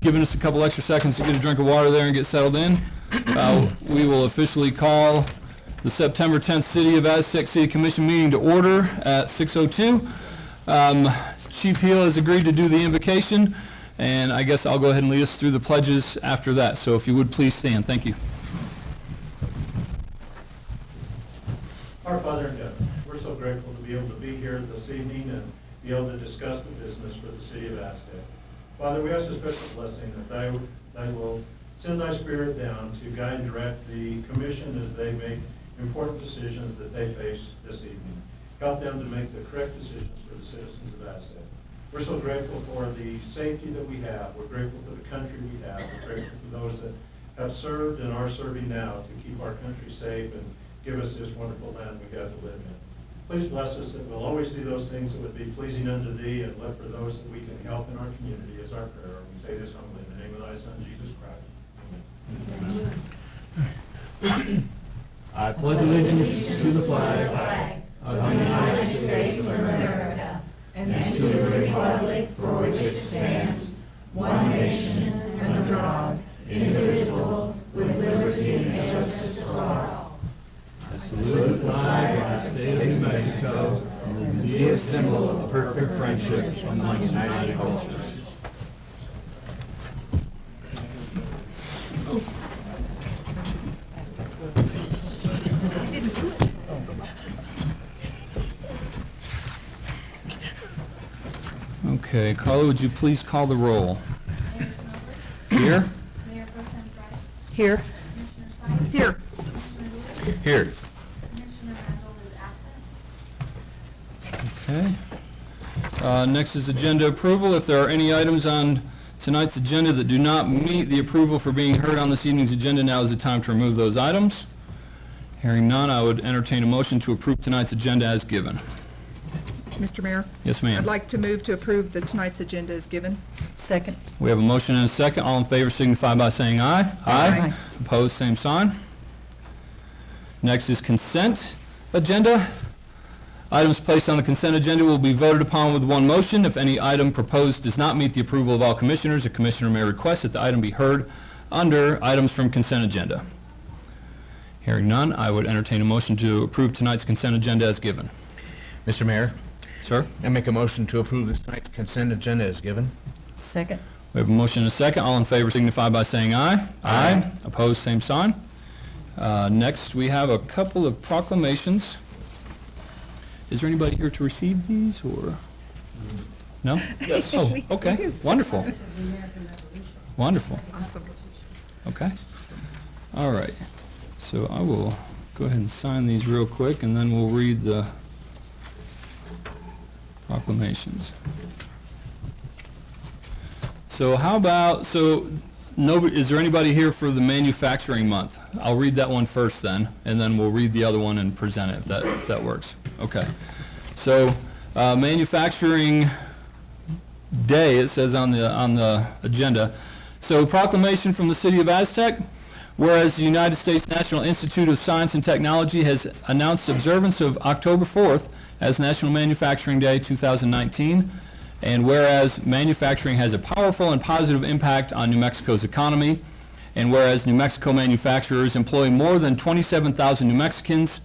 giving us a couple extra seconds to get a drink of water there and get settled in. We will officially call the September 10th City of Aztec City Commission meeting to order at 6:02. Chief Heel has agreed to do the invocation, and I guess I'll go ahead and lead us through the pledges after that. So if you would please stand. Thank you. Our Father in heaven, we're so grateful to be able to be here this evening and be able to discuss the business for the city of Aztec. Father, we ask a special blessing that thy will send thy Spirit down to guide and direct the commission as they make important decisions that they face this evening. Help them to make the correct decisions for the citizens of Aztec. We're so grateful for the safety that we have. We're grateful for the country we have. We're grateful for those that have served and are serving now to keep our country safe and give us this wonderful land we have to live in. Please bless us that we'll always do those things that would be pleasing unto thee, and look for those that we can help in our community is our prayer. We say this humbly in the name of thy Son, Jesus Christ. Amen. I pledge allegiance to the flag of the United States of America and to the republic for which it stands, one nation, under God, indivisible, with liberty and justice for all. I salute the flag of the state of New Mexico and be a symbol of perfect friendship among united cultures. Okay, Carla, would you please call the roll? Here? Mayor Pro Tem Price. Here. Commissioner Simon. Here. Commissioner Lewis. Here. Commissioner Randall is absent. Okay. Next is agenda approval. If there are any items on tonight's agenda that do not meet the approval for being heard on this evening's agenda, now is the time to remove those items. Hearing none, I would entertain a motion to approve tonight's agenda as given. Mr. Mayor? Yes, ma'am. I'd like to move to approve tonight's agenda as given. Second. We have a motion and a second. All in favor signify by saying aye. Aye. Opposed, same sign. Next is consent agenda. Items placed on the consent agenda will be voted upon with one motion. If any item proposed does not meet the approval of all commissioners, a commissioner may request that the item be heard under items from consent agenda. Hearing none, I would entertain a motion to approve tonight's consent agenda as given. Mr. Mayor, Sir? I make a motion to approve tonight's consent agenda as given. Second. We have a motion and a second. All in favor signify by saying aye. Aye. Opposed, same sign. Next, we have a couple of proclamations. Is there anybody here to receive these, or? No? Yes. Oh, We okay. do. Wonderful. Wonderful. Awesome. Okay. All right. So I will go ahead and sign these real quick, and then we'll read the proclamations. So how about, nobody, is there anybody here for the manufacturing month? I'll read that one first then, and then we'll read the other one and present it, if that works. Okay. So, manufacturing day, it says on the agenda. So proclamation from the City of Aztec. Whereas the United States National Institute of Science and Technology has announced observance of October 4th as National Manufacturing Day 2019, and whereas manufacturing has a powerful and positive impact on New Mexico's economy, and whereas New Mexico manufacturers employ more than 27,000 New Mexicans,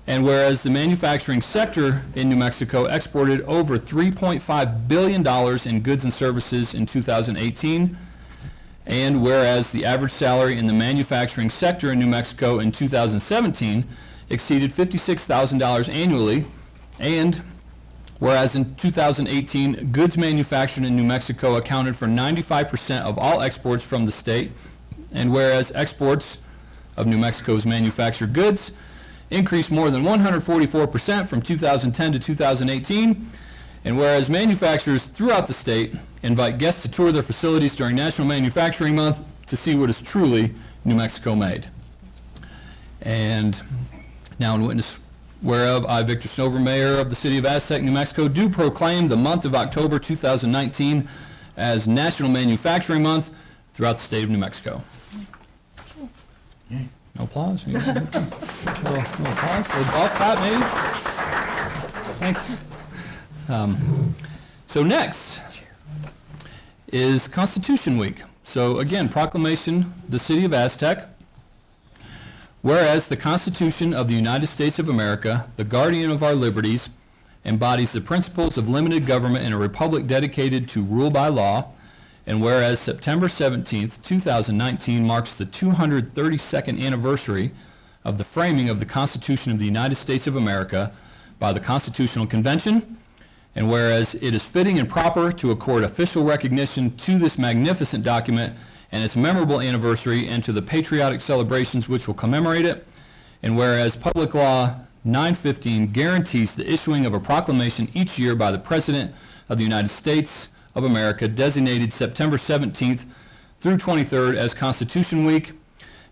and whereas the manufacturing sector in New Mexico exported over $3.5 billion in goods and services in 2018, and whereas the average salary in the manufacturing sector in New Mexico in 2017 exceeded $56,000 annually, and whereas in 2018, goods manufactured in New Mexico accounted for 95% of all exports from the state, and whereas exports of New Mexico's manufactured goods increased more than 144% from 2010 to 2018, and whereas manufacturers throughout the state invite guests to tour their facilities during National Manufacturing Month to see what is truly New Mexico made. And now in witness whereof, I, Victor Snover, Mayor of the City of Aztec, New Mexico, do proclaim the month of October 2019 as National Manufacturing Month throughout the state of New Mexico. No applause? No applause? A golf clap, maybe? Thank you. So next is Constitution Week. So again, proclamation, the City of Aztec. Whereas the Constitution of the United States of America, the guardian of our liberties, embodies the principles of limited government in a republic dedicated to rule by law, and whereas September 17th, 2019 marks the 232nd anniversary of the framing of the Constitution of the United States of America by the Constitutional Convention, and whereas it is fitting and proper to accord official recognition to this magnificent document and its memorable anniversary and to the patriotic celebrations which will commemorate it, and whereas Public Law 915 guarantees the issuing of a proclamation each year by the President of the United States of America designated September 17th through 23rd as Constitution Week.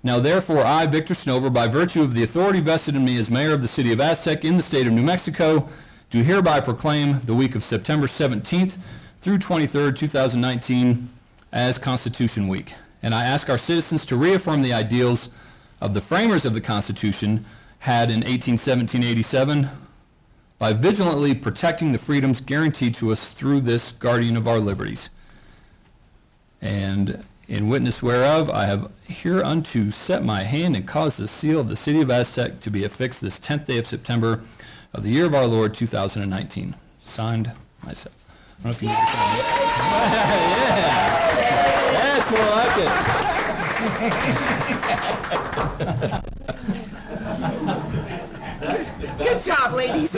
Now therefore I, Victor Snover, by virtue of the authority vested in me as mayor of the City of Aztec in the state of New Mexico, do hereby proclaim the week of September 17th through 23rd, 2019 as Constitution Week. And I ask our citizens to reaffirm the ideals of the framers of the Constitution had in 1817-87 by vigilantly protecting the freedoms guaranteed to us through this guardian of our liberties. And in witness whereof, I have hereunto set my hand and caused the seal of the City of Aztec to be affixed this 10th day of September of the year of our Lord 2019. Signed, myself. I don't know if you need to sign this. Yeah, that's more like it. Good job, ladies.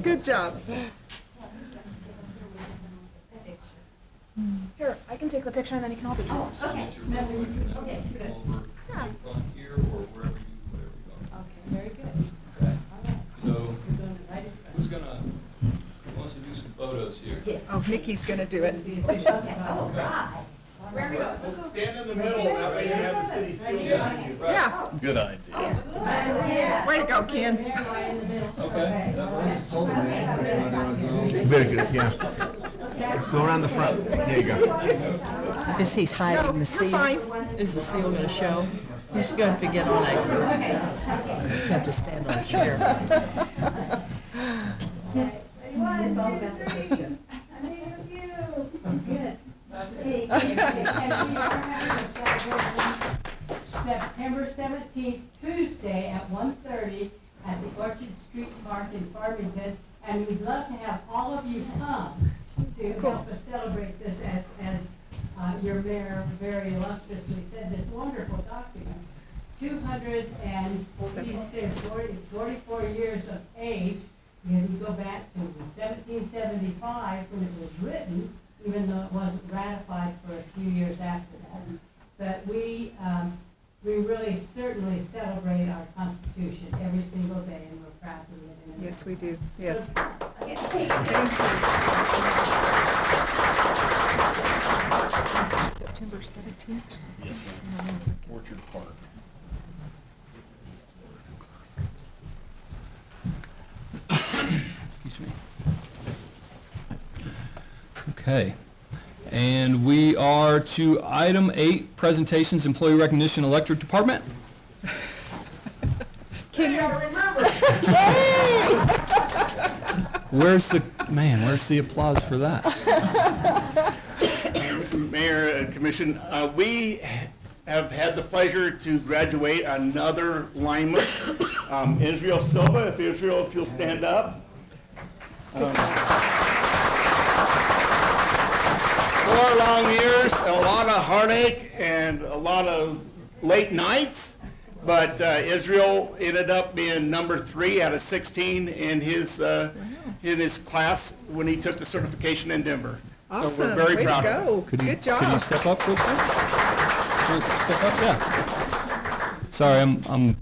Good job. Here, I can take the picture and then you can all be tall. Okay. Okay, good. Front here or wherever you, whatever you go. Okay, very good. Okay. All right. So You're going right in front. who wants to do some photos here? Oh, Nikki's gonna do it. All right. Where we go? Stand in the middle, that way you have the city still behind you. Yeah, Good idea. way to go, Ken. There, right in the middle. Okay. Very good, yeah. Go around the front. There you go. Is he's No, hiding you're the seal? fine. Is the seal going to show? He's going to get on a, he's going to have to stand on a chair. September 17th, Tuesday at 1:30 at the Orchard Street Park in Farmington. And we'd love to have all of you come to help us celebrate this as your mayor very illustriously said, this wonderful document. 244 years of age, because we go back to 1775 when it was written, even though it wasn't ratified for a few years after that. But we really certainly celebrate our Constitution every single day, and we're proud to live in it. Yes, we do, yes. Okay. Thank you. September 17th. Yes, ma'am. Orchard Park. Excuse me. Okay. And we are to item 8, presentations, employee recognition, electric department. Where's the applause for that? Mayor and Commission, we have had the pleasure to graduate another lineman, Israel Silva. If you'll stand up. 4 long years, a lot of heartache and a lot of late nights, but Israel ended up being number 3 out of 16 in his class when he took the certification in Denver. So we're Awesome, very way to proud of him. go. Could you Good job. step up real quick? Step up, yeah. Sorry, I'm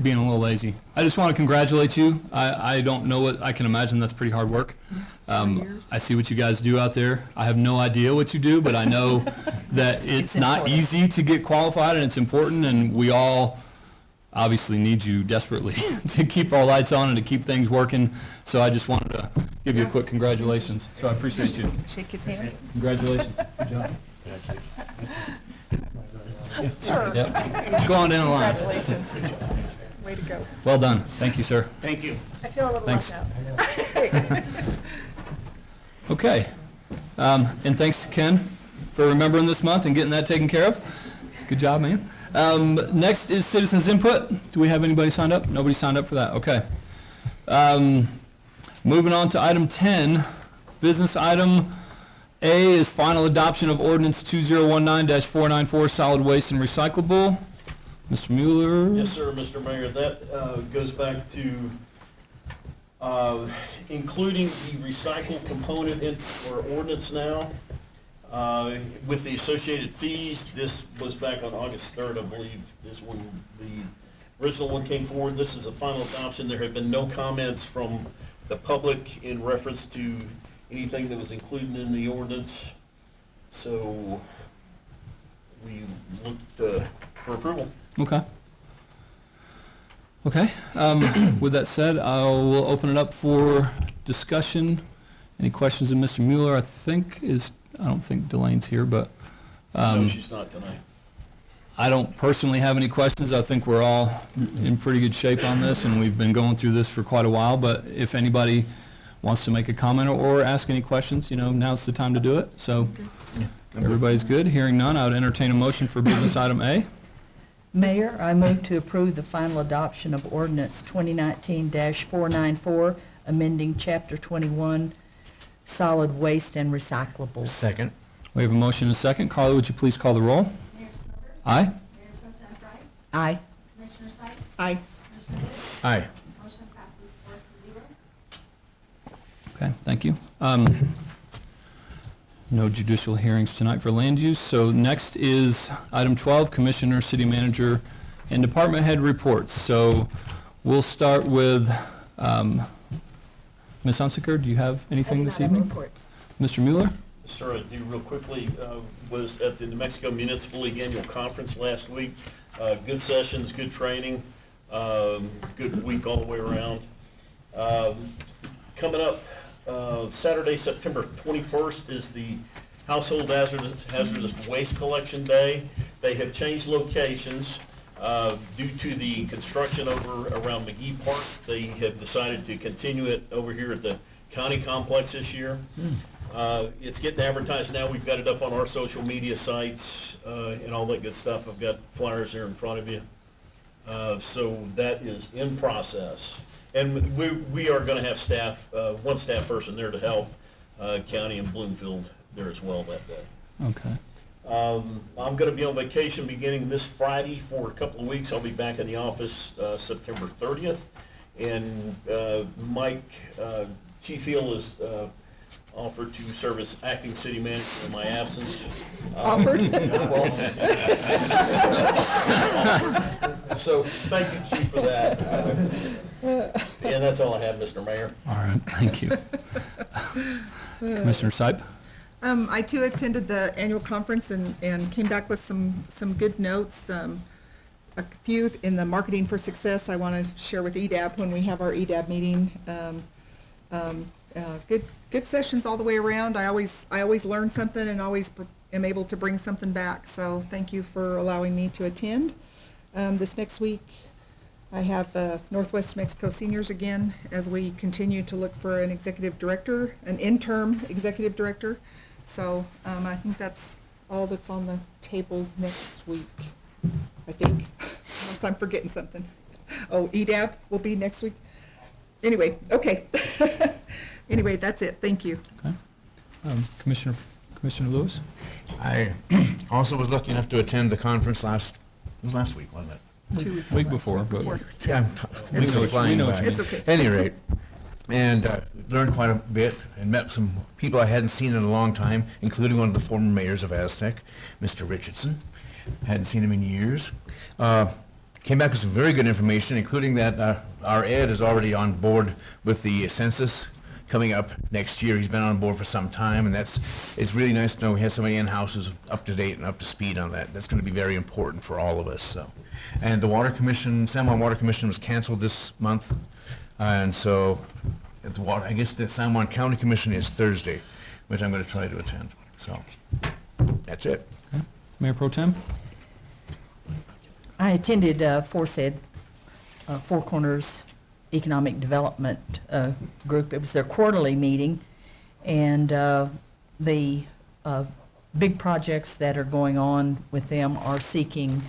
being a little lazy. I just want to congratulate you. I don't know what, I can imagine that's pretty hard work. I see what you guys do out there. I have no idea what you do, but I know that it's not easy to get qualified, and it's important, and we all obviously need you desperately to keep our lights on and to keep things working. So I just wanted to give you a quick congratulations. So I appreciate you. Shake his hand. Congratulations. Good job. Sure. Yep. Let's go on down the line. Congratulations. Way to go. Well done. Thank you, sir. Thank you. I feel a little Thanks. left out. Okay. And thanks to Ken for remembering this month and getting that taken care of. Good job, man. Next is citizens input. Do we have anybody signed up? Nobody signed up for that. Okay. Moving on to item 10, business item A is final adoption of ordinance 2019-494, solid waste and recyclable. Mr. Mueller? Yes, sir, Mr. Mayor. That goes back to including the recycle component in our ordinance now with the associated fees. This was back on August 3rd, I believe, is when the original one came forward. This is a final adoption. There have been no comments from the public in reference to anything that was included in the ordinance. So we looked for approval. Okay. Okay. With that said, we'll open it up for discussion. Any questions of Mr. Mueller? I don't think Delaine's here, but No, she's not tonight. I don't personally have any questions. I think we're all in pretty good shape on this, and we've been going through this for quite a while. But if anybody wants to make a comment or ask any questions, now's the time to do it. So everybody's good. Hearing none, I would entertain a motion for business item A. Mayor, I move to approve the final adoption of ordinance 2019-494, amending Chapter 21, solid waste and recyclables. Second. We have a motion and a second. Carly, would you please call the roll? Mayor Snyder? Aye. Mayor Pro Tem Fry? Aye. Commissioner Spike? Aye. Commissioner Lewis? Aye. Motion passes 4-0. Okay, thank you. No judicial hearings tonight for land use. So next is item 12, Commissioner, City Manager, and Department Head reports. So we'll start with Ms. Hunsaker. Do you have anything this evening? Mr. Mueller? Sir, I do real quickly, was at the New Mexico Municipal League Annual Conference last week. Good sessions, good training, good week all the way around. Coming up, Saturday, September 21st is the Household Hazardous Waste Collection Day. They have changed locations due to the construction over around McGee Park. They have decided to continue it over here at the county complex this year. It's getting advertised now. We've got it up on our social media sites and all that good stuff. I've got flyers there in front of you. So that is in process. And we are going to have staff, one staff person there to help, county and Bloomfield there as well that day. Okay. I'm going to be on vacation beginning this Friday for a couple of weeks. I'll be back in the office September 30th. And Mike, Chief Hill is offered to serve as acting city manager in my absence. Offered? So thank you, Chief, for that. And that's all I have, Mr. Mayor. All right, thank you. Commissioner Sipe? I too attended the annual conference and came back with some good notes. A few in the marketing for success I want to share with EDAB when we have our EDAB meeting. Good sessions all the way around. I always learn something and always am able to bring something back. So thank you for allowing me to attend. This next week I have Northwest Mexico Seniors again as we continue to look for an executive director, an interim executive director. So I think that's all that's on the table next week, I think, unless I'm forgetting something. Oh, EDAB will be next week. Anyway, okay. Anyway, that's it. Thank you. Okay. Commissioner Lewis? I also was lucky enough to attend the conference last week, wasn't it? 2 weeks. Week before, but Yeah, weeks are flying know by. what you mean. It's okay. At any rate, and learned quite a bit and met some people I hadn't seen in a long time, including one of the former mayors of Aztec, Mr. Richardson. Hadn't seen him in years. Came back with some very good information, including that our Ed is already on board with the census coming up next year. He's been on board for some time, and it's really nice to know we have somebody in-house who's up to date and up to speed on that. That's going to be very important for all of us. So, and the Water Commission, San Juan Water Commission was canceled this month, and so I guess the San Juan County Commission is Thursday, which I'm going to try to attend. So that's it. Okay. Mayor Pro Tem? I attended FORCED, Four Corners Economic Development Group. It was their quarterly meeting, And the big projects that are going on with them are seeking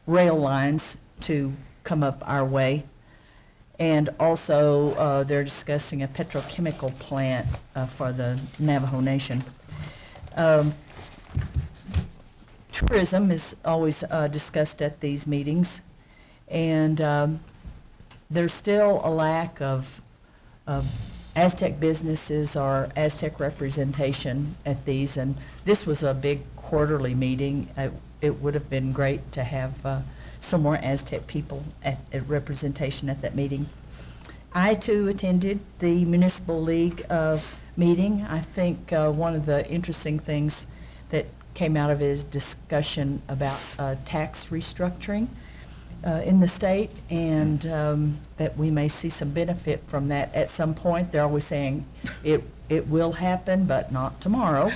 rail lines to come up our way. And also, they're discussing a petrochemical plant for the Navajo Nation. Tourism is always discussed at these meetings, and there's still a lack of Aztec businesses or Aztec representation at these, and this was a big quarterly meeting. It would have been great to have some more Aztec people at representation at that meeting. I too attended the Municipal League meeting. I think one of the interesting things that came out of it is discussion about tax restructuring in the state, and that we may see some benefit from that at some point. They're always saying it will happen, but not tomorrow.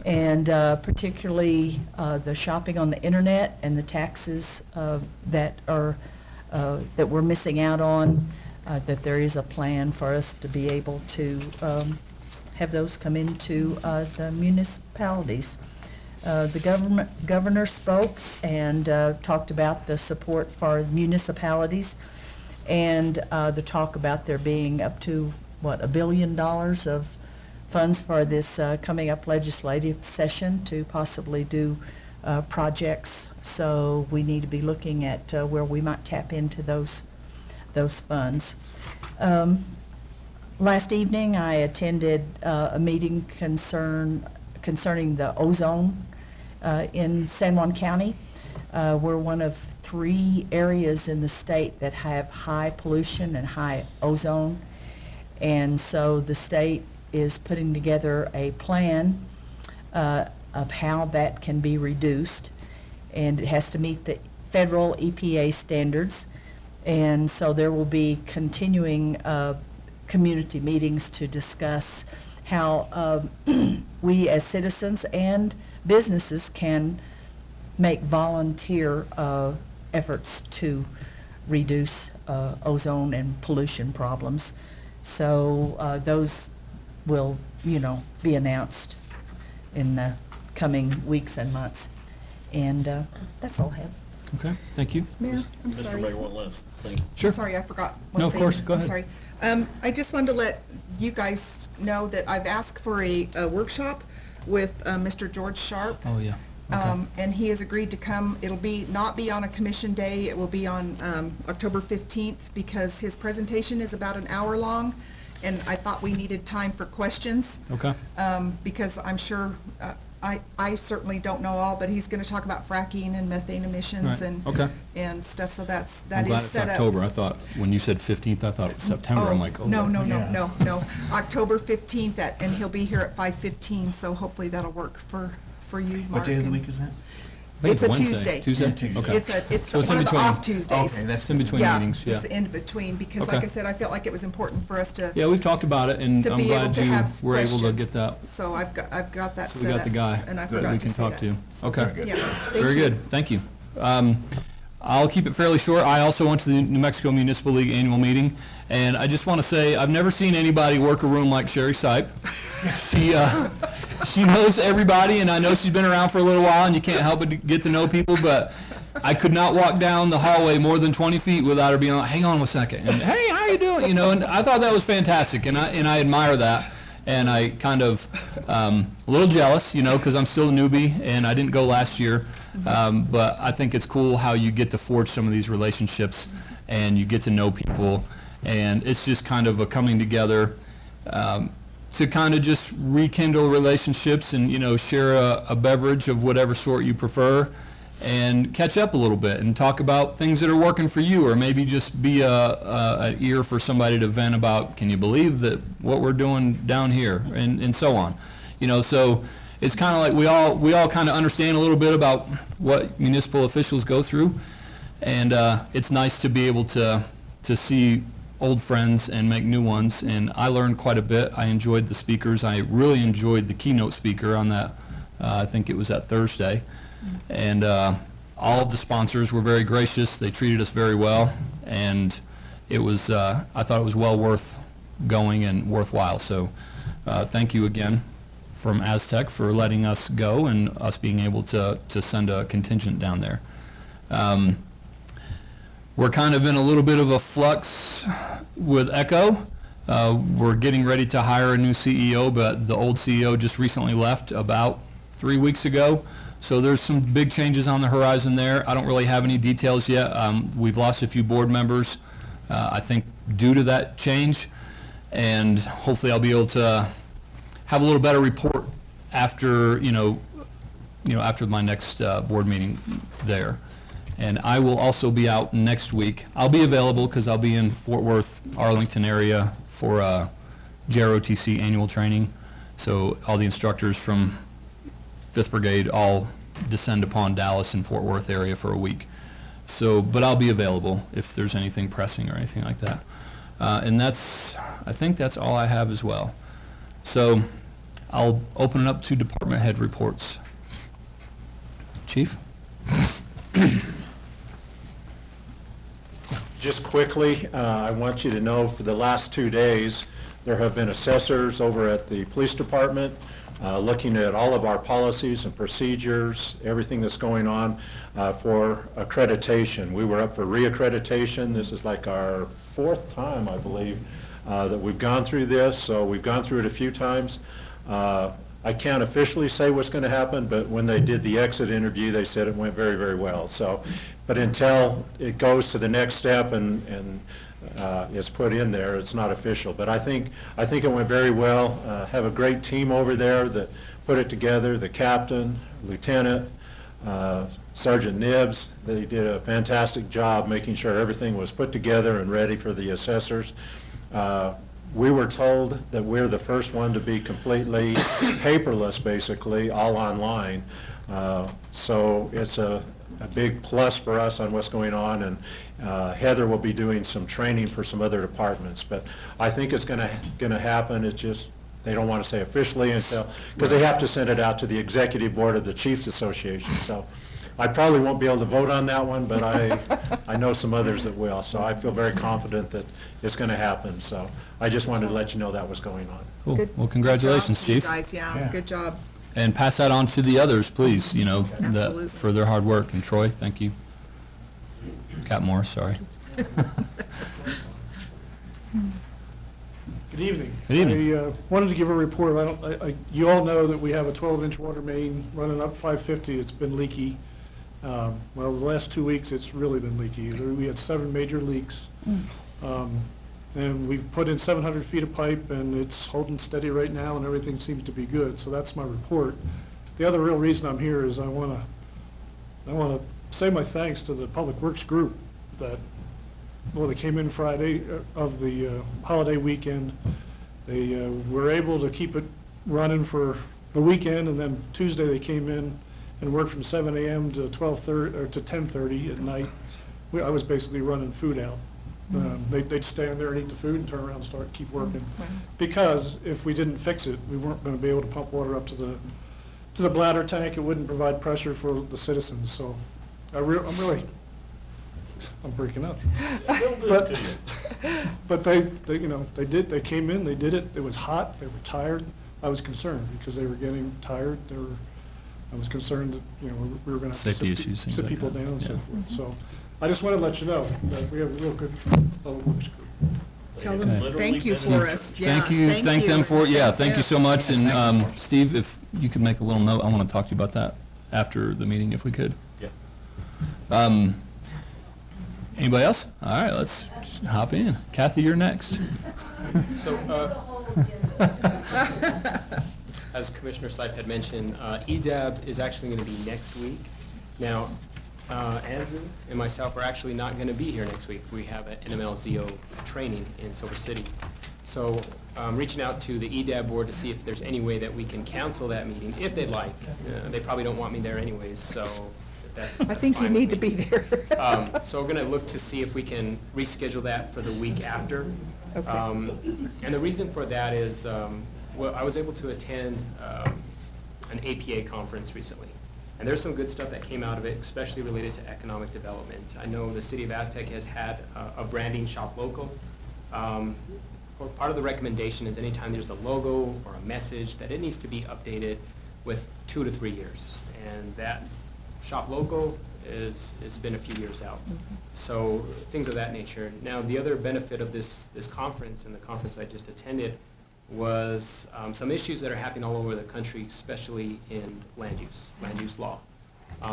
And particularly the shopping on the internet and the taxes that we're missing out on, that there is a plan for us to be able to have those come into the municipalities. The governor spoke and talked about the support for municipalities, and the talk about there being up to, $1 billion of funds for this coming up legislative session to possibly do projects. So we need to be looking at where we might tap into those funds. Last evening, I attended a meeting concerning the ozone in San Juan County. We're one of 3 areas in the state that have high pollution and high ozone, and so the state is putting together a plan of how that can be reduced, and it has to meet the federal EPA standards. And so there will be continuing community meetings to discuss how we as citizens and businesses can make volunteer efforts to reduce ozone and pollution problems. So those will, be announced in the coming weeks and months. And that's all I have. Okay, thank you. Mayor, I'm Mr. sorry. Mayor, one last thing. Sure. Sorry, I forgot one thing. No, of course, go I'm ahead. sorry. I just wanted to let you guys know that I've asked for a workshop with Mr. George Sharp. Oh, yeah. Okay. And he has agreed to come. It'll not be on a commission day. It will be on October 15th, because his presentation is about an hour long, and I thought we needed time for questions. Okay. Because I'm sure, I certainly don't know all, but he's going to talk about fracking and methane emissions Right. Okay. and stuff. So I'm that glad is it's set up. October. I thought, when you said 15th, I thought it was September. I'm like, oh. No, Yeah. no. October 15th, and he'll be here at 5:15, so hopefully that'll work for you, Mark. What day of the and- week is that? I think It's a Wednesday. Tuesday. Tuesday? Yeah, Tuesday. Okay. It's So it's in one of the between. off Tuesdays. Okay, that's It's in between meetings, yeah. It's in between, because Okay. like I said, I felt like it was important for us to Yeah, we've talked about it, and to I'm be able glad to you have were able to questions. get that. So I've got that So set we up. got the guy And I that forgot we to can say talk that. to. So, Okay. Yeah, thank Very you. good, thank you. I'll keep it fairly short. I also went to the New Mexico Municipal League annual meeting, and I just want to say, I've never seen anybody work a room like Sherry Sipe. She knows everybody, and I know she's been around for a little while, and you can't help but to get to know people, but I could not walk down the hallway more than 20 feet without her being like, hang on a second, and hey, how you doing? And I thought that was fantastic, and I admire that. And I kind of, a little jealous, because I'm still a newbie and I didn't go last year. But I think it's cool how you get to forge some of these relationships and you get to know people. And it's just kind of a coming together to kind of just rekindle relationships and, share a beverage of whatever sort you prefer and catch up a little bit and talk about things that are working for you, or maybe just be an ear for somebody to vent about, can you believe that what we're doing down here, and so on. So it's kind of like we all kind of understand a little bit about what municipal officials go through, and it's nice to be able to see old friends and make new ones, and I learned quite a bit. I enjoyed the speakers. I really enjoyed the keynote speaker on that, I think it was that Thursday. And all of the sponsors were very gracious. They treated us very well, and it was I thought it was well worth going and worthwhile. So thank you again from Aztec for letting us go and us being able to send a contingent down there. We're kind of in a little bit of a flux with Echo. We're getting ready to hire a new CEO, but the old CEO just recently left about 3 weeks ago. So there's some big changes on the horizon there. I don't really have any details yet. We've lost a few board members, I think, due to that change. And hopefully I'll be able to have a little better report after, after my next board meeting there. And I will also be out next week. I'll be available because I'll be in Fort Worth, Arlington area for JROTC annual training. So all the instructors from 5th Brigade all descend upon Dallas and Fort Worth area for a week. So, but I'll be available if there's anything pressing or anything like that. And I think that's all I have as well. So I'll open it up to department head reports. Chief? Just quickly, I want you to know for the last 2 days, there have been assessors over at the police department looking at all of our policies and procedures, everything that's going on for accreditation. We were up for reaccreditation. This is like our 4th time, I believe, that we've gone through this. So we've gone through it a few times. I can't officially say what's going to happen, but when they did the exit interview, they said it went very, very well. So, but until it goes to the next step and it's put in there, it's not official. But I think it went very well. Have a great team over there that put it together. The captain, lieutenant, Sergeant Nibbs, they did a fantastic job making sure everything was put together and ready for the assessors. We were told that we're the first one to be completely paperless, basically, all online. So it's a big plus for us on what's going on, and Heather will be doing some training for some other departments. But I think it's going to happen. It's just they don't want to say officially until, because they have to send it out to the executive board of the Chiefs Association. So I probably won't be able to vote on that one, but I know some others that will. So I feel very confident that it's going to happen. So I just wanted to let you know that was going on. Cool. Good- Well, congratulations, good job to you Chief. guys, yeah, Yeah. good job. And pass that on to the others, please, Absolutely. for their hard work. And Troy, thank you. Got more, sorry. Good evening. Good evening. I wanted to give a report. You all know that we have a 12-inch water main running up 550. It's been leaky. Well, the last 2 weeks, it's really been leaky. We had 7 major leaks. And we've put in 700 feet of pipe, and it's holding steady right now, and everything seems to be good. So that's my report. The other real reason I'm here is I want to say my thanks to the Public Works group that, well, they came in Friday of the holiday weekend. They were able to keep it running for the weekend, and then Tuesday they came in and worked from 7 a.m. to 12:30 or to 10:30 at night. I was basically running food out. They'd stand there and eat the food and turn around and start, keep working. Because if we didn't fix it, we weren't going to be able to pump water up to the bladder tank. It wouldn't provide pressure for the citizens. So I'm breaking up. But they came in, they did it. It was hot. They were tired. I was concerned because they were getting tired. I was concerned that, we were going to have Safety to issues, things sit like people that. down and so Yeah. forth. So I just wanted to let you know that we have a real good Public Works group. Tell them, Literally thank you been in for us. Yeah, Thank them for it. Yeah, thank you so much. Yes, thank And you. Steve, if you could make a little note, I want to talk to you about that after the meeting, if we could. Yeah. Anybody else? All right, let's hop in. Kathy, you're next. As Commissioner Seif had mentioned, EDAB is actually going to be next week. Now, Andrew and myself are actually not going to be here next week. We have an NMLZO training in Silver City. So I'm reaching out to the EDAB board to see if there's any way that we can cancel that meeting, if they'd like. They probably don't want me there anyways, so if that's I think you fine with need to me. be there. So we're going to look to see if we can reschedule that for the week after. Okay. And the reason for that is, well, I was able to attend an APA conference recently. And there's some good stuff that came out of it, especially related to economic development. I know the city of Aztec has had a branding shop local. part of the recommendation is anytime there's a logo or a message, that it needs to be updated with 2 to 3 years. And that shop logo has been a few years out. So things of that nature. Now, the other benefit of this conference and the conference I just attended was some issues that are happening all over the country, especially in land use law.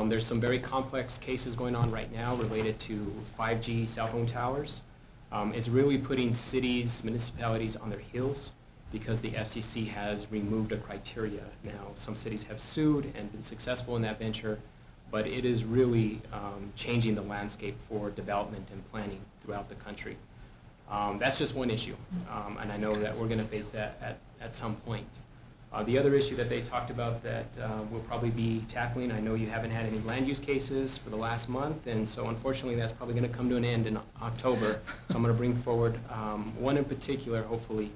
There's some very complex cases going on right now related to 5G cell phone towers. It's really putting cities, municipalities on their heels because the FCC has removed a criteria. Now, some cities have sued and been successful in that venture, but it is really changing the landscape for development and planning throughout the country. That's just one issue, and I know that we're going to face that at some point. The other issue that they talked about that we'll probably be tackling, I know you haven't had any land use cases for the last month, and so unfortunately that's probably going to come to an end in October. So I'm going to bring forward one in particular, hopefully,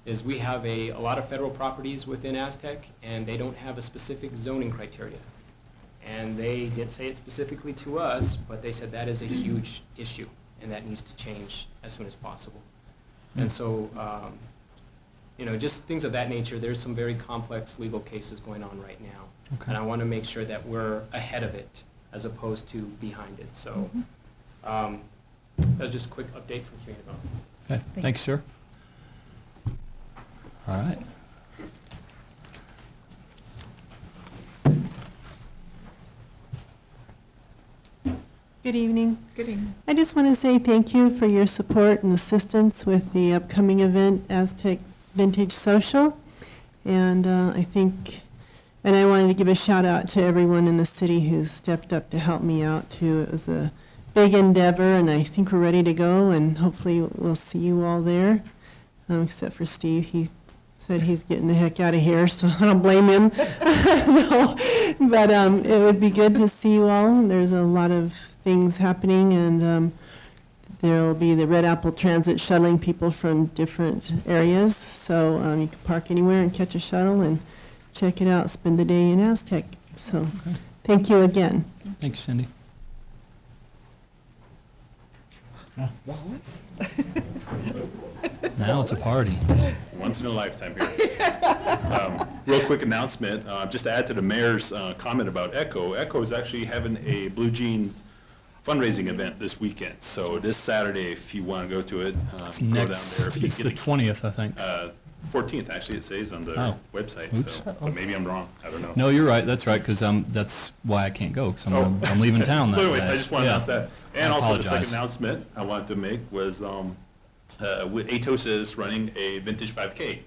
is we have a lot of federal properties within Aztec, and they don't have a specific zoning criteria. And they didn't say it specifically to us, but they said that is a huge issue, and that needs to change as soon as possible. And so, just things of that nature. There's some very complex legal cases going on right now. Okay. And I want to make sure that we're ahead of it as opposed to behind it. So that was just a quick update from Community Development. Okay, thanks, sir. All right. Good evening. Good evening. I just want to say thank you for your support and assistance with the upcoming event, Aztec Vintage Social. And I wanted to give a shout out to everyone in the city who stepped up to help me out too. It was a big endeavor, and I think we're ready to go, and hopefully we'll see you all there, except for Steve. He said he's getting the heck out of here, so I don't blame him. No. But it would be good to see you all. There's a lot of things happening, and there'll be the Red Apple Transit shuttling people from different areas, so you can park anywhere and catch a shuttle and check it out, spend the day in Aztec. So thank you again. Thank you, Cindy. Wallace? Now it's a party. Once in a lifetime here. Real quick announcement, just to add to the mayor's comment about Echo. Echo is actually having a Blue Jeans fundraising event this weekend. So this Saturday, if you want to go to it, go down there. It's the 20th, I think. 14th, actually, it says on the website. Oops. So, but maybe I'm wrong. I don't know. No, you're right. That's right, because that's why I can't go, because I'm leaving town that So anyways, day. I just want to announce that. And I also the apologize. second announcement I wanted to make was Atos is running a vintage 5K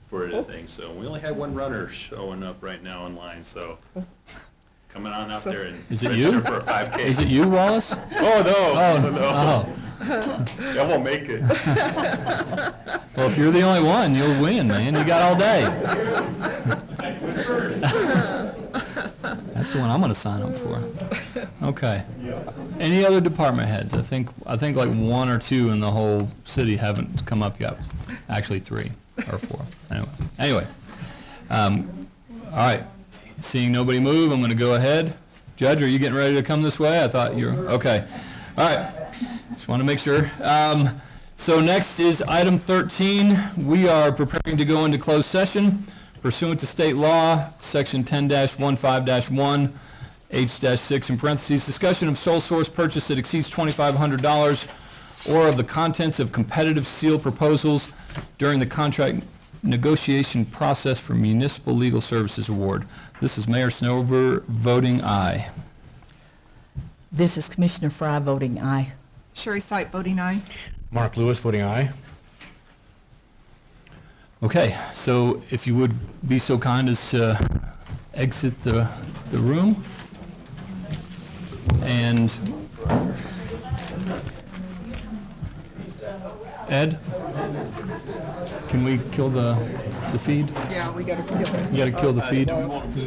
for the thing. So we only had one runner showing up right now online. So coming on out there and Is it register you? for a 5K. Is it you, Wallace? Oh, no. Oh. I won't make it. Well, if you're the only one, you'll win, man. You got all day. That's the one I'm going to sign up for. Okay. Any other department heads? I think like 1 or 2 in the whole city haven't come up yet. Actually 3 or 4. Anyway. All right. Seeing nobody move, I'm going to go ahead. Judge, are you getting ready to come this way? I thought you were. Okay. All right. Just want to make sure. So next is item 13. We are preparing to go into closed session pursuant to state law, section 10-15-1, H-6 in parentheses, discussion of sole source purchase that exceeds $2,500 or of the contents of competitive sealed proposals during the contract negotiation process for municipal legal services award. This is Mayor Snover voting aye. This is Commissioner Fry voting aye. Sherry Sight voting aye. Mark Lewis voting aye. Okay, so if you would be so kind as to exit the room. And Ed, can we kill the feed? Yeah, we got to kill it. You gotta kill the feed.